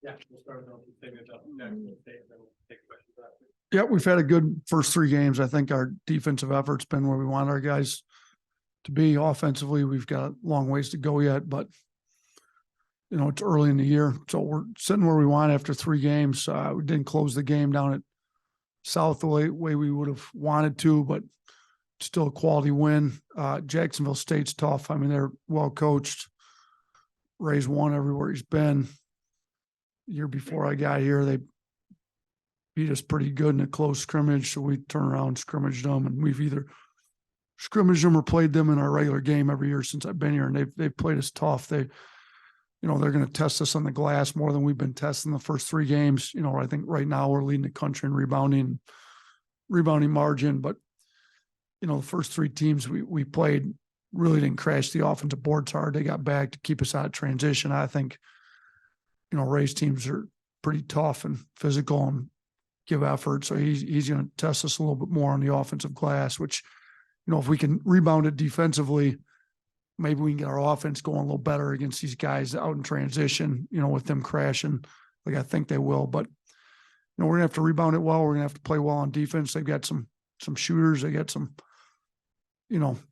Yeah, we'll start with Jacksonville State, and then we'll take questions after. Yeah, we've had a good first three games. I think our defensive effort's been where we want our guys to be. Offensively, we've got a long ways to go yet, but it's early in the year, so we're sitting where we want after three games. We didn't close the game down at South the way we would have wanted to, but still a quality win. Jacksonville State's tough. I mean, they're well coached. Ray's won everywhere he's been. The year before I got here, they beat us pretty good in a close scrimmage, so we turned around and scrimmaged them, and we've either scrimmaged them or played them in our regular game every year since I've been here, and they've played us tough. They're going to test us on the glass more than we've been testing the first three games. I think right now we're leading the country in rebounding margin, but the first three teams we played really didn't crash the offensive boards hard. They got back to keep us out of transition. I think, Ray's teams are pretty tough and physical and give effort. So he's going to test us a little bit more on the offensive glass, which, if we can rebound it defensively, maybe we can get our offense going a little better against these guys out in transition, with them crashing like I think they will. But, we're going to have to rebound it well. We're going to have to play well on defense. They've got some shooters. They got some,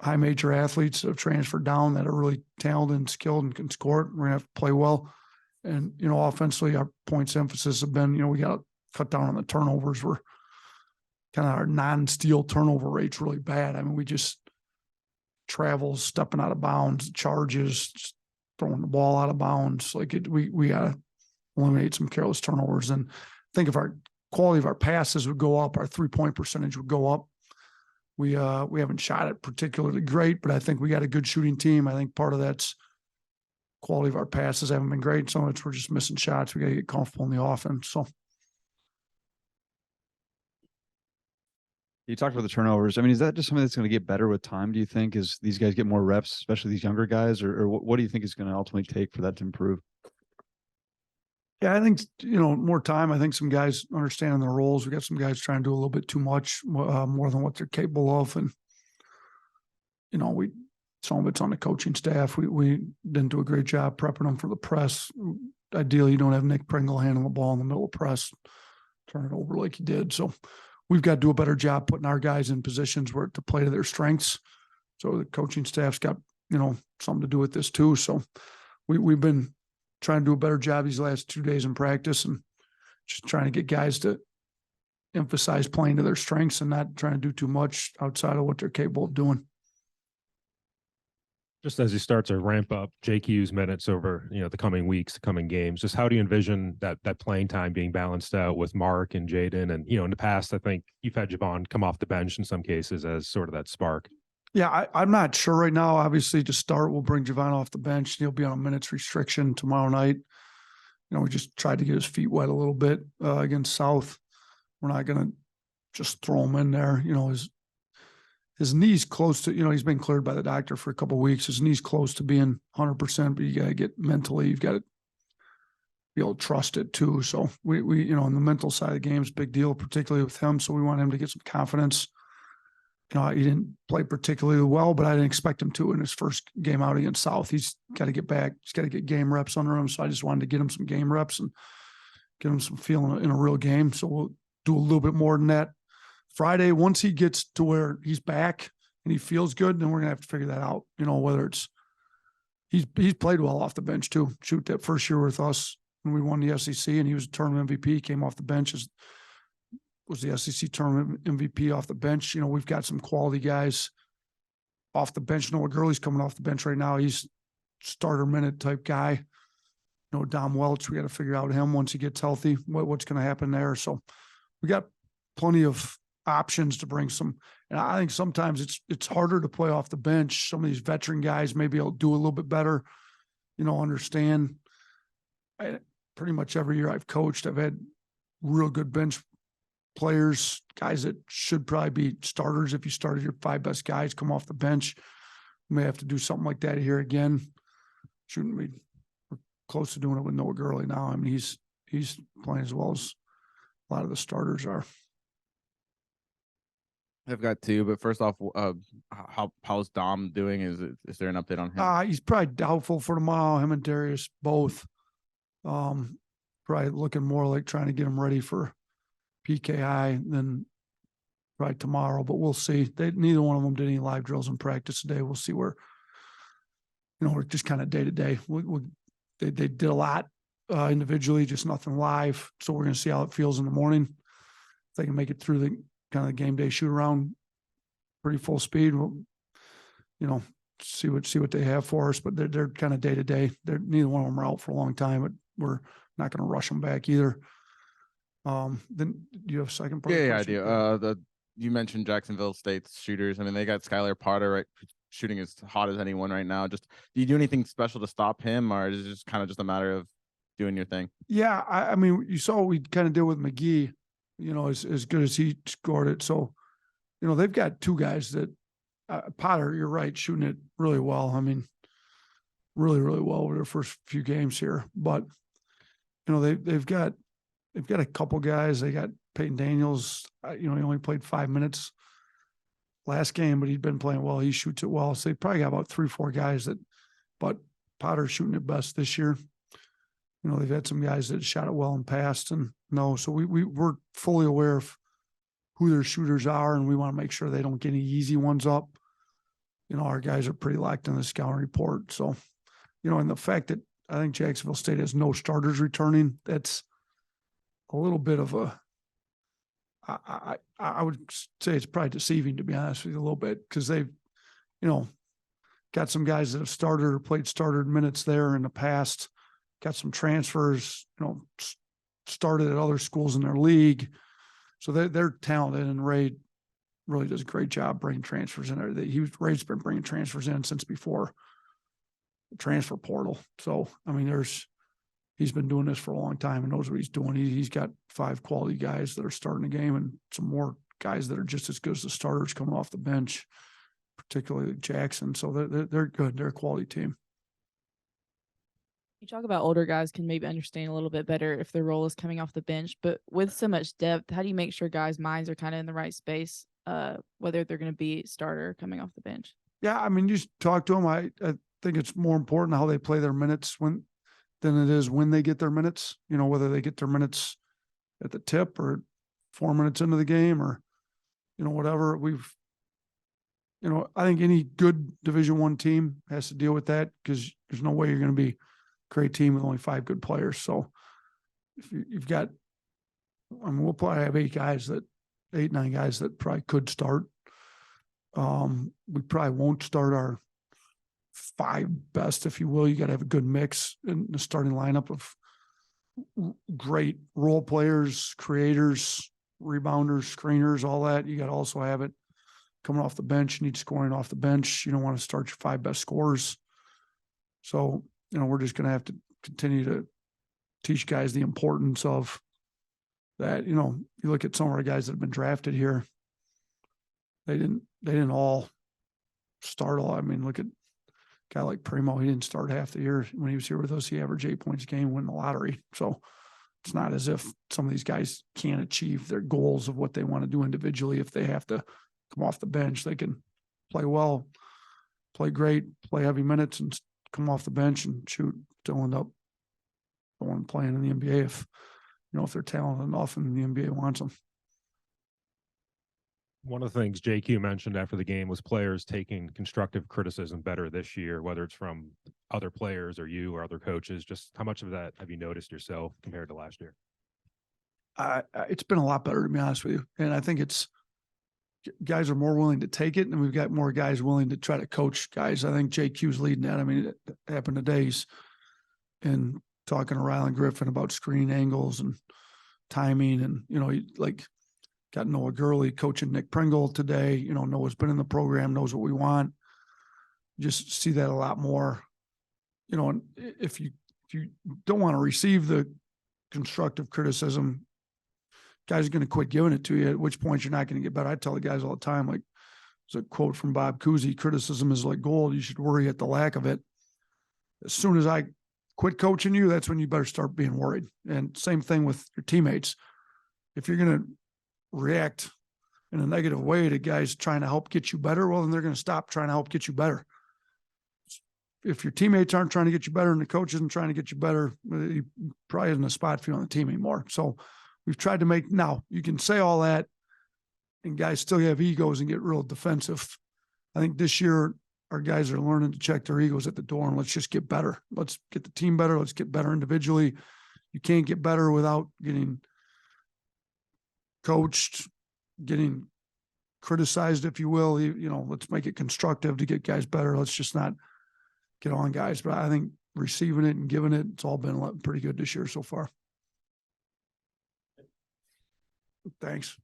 high major athletes that have transferred down that are really talented and skilled and can score. We're going to have to play well. And, offensively, our points emphasis have been, we got to cut down on the turnovers. We're kind of our non-steal turnover rate's really bad. I mean, we just travel, stepping out of bounds, charges, just throwing the ball out of bounds. We got to eliminate some careless turnovers. And I think if our quality of our passes would go up, our 3-point percentage would go up. We haven't shot it particularly great, but I think we got a good shooting team. I think part of that's quality of our passes haven't been great. So much we're just missing shots. We got to get comfortable in the offense. So. You talked about the turnovers. I mean, is that just something that's going to get better with time, do you think, as these guys get more reps, especially these younger guys, or what do you think is going to ultimately take for that to improve? Yeah, I think, more time. I think some guys understanding their roles. We got some guys trying to do a little bit too much, more than what they're capable of. And, some of it's on the coaching staff. We didn't do a great job prepping them for the press. Ideally, you don't have Nick Pringle handling the ball in the middle of press, turn it over like he did. So we've got to do a better job putting our guys in positions where to play to their strengths. So the coaching staff's got, something to do with this too. So we've been trying to do a better job these last 2 days in practice and just trying to get guys to emphasize playing to their strengths and not trying to do too much outside of what they're capable of doing. Just as you start to ramp up JQ's minutes over, the coming weeks, the coming games, just how do you envision that playing time being balanced out with Mark and Jaden? And, in the past, I think you've had Javon come off the bench in some cases as sort of that spark. Yeah, I'm not sure right now. Obviously, to start, we'll bring Javon off the bench. He'll be on a minutes restriction tomorrow night. We just tried to get his feet wet a little bit against South. We're not going to just throw him in there. His knee's close to, he's been cleared by the doctor for a couple of weeks. His knee's close to being 100%, but you got to get mentally, you've got to be able to trust it too. So we on the mental side of the game is a big deal, particularly with him. So we want him to get some confidence. He didn't play particularly well, but I didn't expect him to in his first game out against South. He's got to get back. He's got to get game reps under him. So I just wanted to get him some game reps and get him some feeling in a real game. So we'll do a little bit more than that Friday. Once he gets to where he's back and he feels good, then we're going to have to figure that out. Whether it's he's played well off the bench too. Shoot, that first year with us when we won the SEC and he was a tournament MVP, came off the bench was the SEC tournament MVP off the bench. We've got some quality guys off the bench. Noah Gurley's coming off the bench right now. He's starter minute type guy. Dom Welch, we got to figure out him once he gets healthy, what's going to happen there. So we got plenty of options to bring some. And I think sometimes it's harder to play off the bench. Some of these veteran guys maybe will do a little bit better, understand. Pretty much every year I've coached, I've had real good bench players, guys that should probably be starters. If you started your 5 best guys, come off the bench. You may have to do something like that here again. We're close to doing it with Noah Gurley now. I mean, he's playing as well as a lot of the starters are. I've got 2, but first off, how's Dom doing? Is there an update on him? He's probably doubtful for tomorrow. Him and Darius both. probably looking more like trying to get them ready for PKI than probably tomorrow, but we'll see. Neither one of them did any live drills in practice today. We'll see where, we're just kind of day to day. They did a lot individually, just nothing live. So we're going to see how it feels in the morning. If they can make it through the kind of the game day shoot around pretty full speed, we'll, see what they have for us. But they're kind of day to day. Neither one of them are out for a long time, but we're not going to rush them back either. Then you have a second part? Yeah, I do. You mentioned Jacksonville State's shooters. I mean, they got Skylar Potter, right, shooting as hot as anyone right now. Just, do you do anything special to stop him, or is it just kind of just a matter of doing your thing? Yeah, I mean, you saw what we kind of did with McGee, as good as he scored it. So, they've got two guys that Potter, you're right, shooting it really well. I mean, really, really well over their first few games here. But, they've got a couple guys. They got Peyton Daniels. He only played 5 minutes last game, but he'd been playing well. He shoots it well. So they probably got about 3-4 guys but Potter's shooting it best this year. They've had some guys that shot it well in past and no. So we're fully aware of who their shooters are, and we want to make sure they don't get any easy ones up. Our guys are pretty locked in the scouting report. So, and the fact that I think Jacksonville State has no starters returning, that's a little bit of I would say it's probably deceiving, to be honest with you, a little bit, because they've, got some guys that have started or played starter minutes there in the past, got some transfers, started at other schools in their league. So they're talented, and Ray really does a great job bringing transfers in there. Ray's been bringing transfers in since before the transfer portal. So, I mean, he's been doing this for a long time and knows what he's doing. He's got 5 quality guys that are starting the game and some more guys that are just as good as the starters coming off the bench, particularly Jackson. So they're good. They're a quality team. You talk about older guys can maybe understand a little bit better if their role is coming off the bench, but with so much depth, how do you make sure guys' minds are kind of in the right space, whether they're going to be starter coming off the bench? Yeah, I mean, you just talk to them. I think it's more important how they play their minutes than it is when they get their minutes, whether they get their minutes at the tip or 4 minutes into the game or, whatever. I think any good Division I team has to deal with that, because there's no way you're going to be a great team with only 5 good players. So if you've got, we'll probably have 8, 9 guys that probably could start. We probably won't start our 5 best, if you will. You got to have a good mix in the starting lineup of great role players, creators, rebounders, screeners, all that. You got to also have it coming off the bench. You need scoring off the bench. You don't want to start your 5 best scorers. So, we're just going to have to continue to teach guys the importance of that. You look at some of our guys that have been drafted here. They didn't all start all. I mean, look at a guy like Primo. He didn't start half the year. When he was here with us, he averaged 8 points a game, win the lottery. So it's not as if some of these guys can't achieve their goals of what they want to do individually. If they have to come off the bench, they can play well, play great, play heavy minutes, and come off the bench and shoot. Still end up going and playing in the NBA if they're talented enough and the NBA wants them. One of the things JQ mentioned after the game was players taking constructive criticism better this year, whether it's from other players or you or other coaches. Just how much of that have you noticed yourself compared to last year? It's been a lot better, to be honest with you. And I think guys are more willing to take it, and we've got more guys willing to try to coach guys. I think JQ's leading that. I mean, it happened today. He's and talking to Rylan Griffin about screen angles and timing, and he got Noah Gurley coaching Nick Pringle today. Noah's been in the program, knows what we want. Just see that a lot more. And if you don't want to receive the constructive criticism, guys are going to quit giving it to you, at which point you're not going to get better. I tell the guys all the time, like, there's a quote from Bob Cousy: criticism is like gold. You should worry at the lack of it. As soon as I quit coaching you, that's when you better start being worried. And same thing with your teammates. If you're going to react in a negative way to guys trying to help get you better, well, then they're going to stop trying to help get you better. if your teammates aren't trying to get you better and the coach isn't trying to get you better, you probably isn't a spot for you on the team anymore. So we've tried to make, now you can say all that and guys still have egos and get real defensive. I think this year our guys are learning to check their egos at the door and let's just get better. Let's get the team better. Let's get better individually. You can't get better without getting coached, getting criticized, if you will. You know, let's make it constructive to get guys better. Let's just not get on guys. But I think receiving it and giving it, it's all been pretty good this year so far. Thanks.